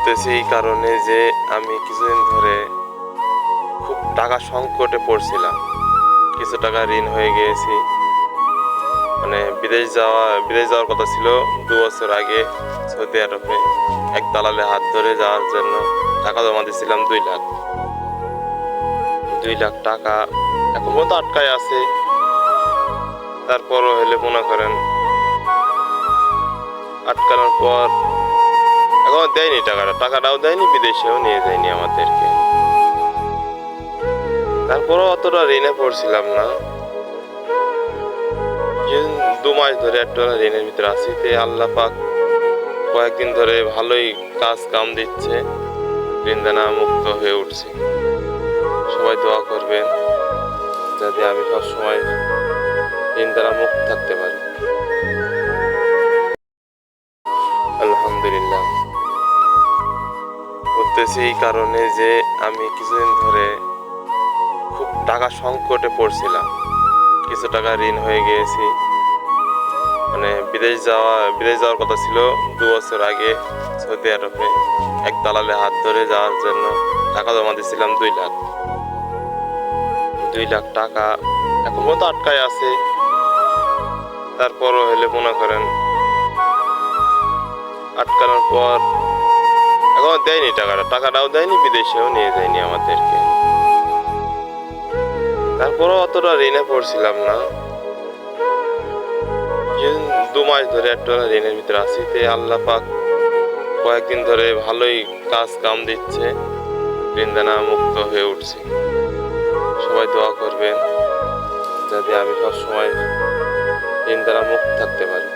বলতেছি এই কারণে যে আমি কিছুদিন ধরে খুব টাকা সংকটে পড়ছিলাম। কিছু টাকা ঋণ হয়ে গিয়েছি। মানে বিদেশ যাওয়ার কথা ছিল 2 বছর আগে সৌদি আরবে এক দালালের হাত ধরে যাওয়ার জন্য টাকা জমা দিয়েছিলাম 2 লাখ। 2 লাখ টাকা এখন পর্যন্ত আটকায় আছে। তারপরও হলে মনে করেন আটকানোর পর এখনো দেয়নি টাকাটাও দেয়নি, বিদেশেও নিয়ে যায়নি আমাদেরকে। তারপরও অতটা ঋণে পড়ছিলাম না। 2 মাস ধরে একটা ঋণের ভিতরে আছি। আল্লাহ পাক কয়েকদিন ধরে ভালোই কাজ কাম দিচ্ছে, ঋণ দানা মুক্ত হয়ে উঠছি। সবাই দোয়া করবেন যাতে আমি সবসময় ঋণ দ্বারা মুক্ত থাকতে পারি। আলহামদুলিল্লাহ। বলতেছি এই কারণে যে আমি কিছুদিন ধরে খুব টাকা সংকটে পড়ছিলাম। কিছু টাকা ঋণ হয়ে গিয়েছি। মানে বিদেশ যাওয়ার কথা ছিল 2 বছর আগে সৌদি আরবে এক দালালের হাত ধরে যাওয়ার জন্য টাকা জমা দিয়েছিলাম 2 লাখ। 2 লাখ টাকা এখন পর্যন্ত আটকায় আছে। তারপরও হলে মনে করেন আটকানোর পর এখনো দেয়নি টাকাটাও দেয়নি, বিদেশেও নিয়ে যায়নি আমাদেরকে। তারপরও অতটা ঋণে পড়ছিলাম না। 2 মাস ধরে একটা ঋণের ভিতরে আছি। আল্লাহ পাক কয়েকদিন ধরে ভালোই কাজ কাম দিচ্ছে, ঋণ দানা মুক্ত হয়ে উঠছি। সবাই দোয়া করবেন যাতে আমি সবসময় ঋণ দ্বারা মুক্ত থাকতে পারি।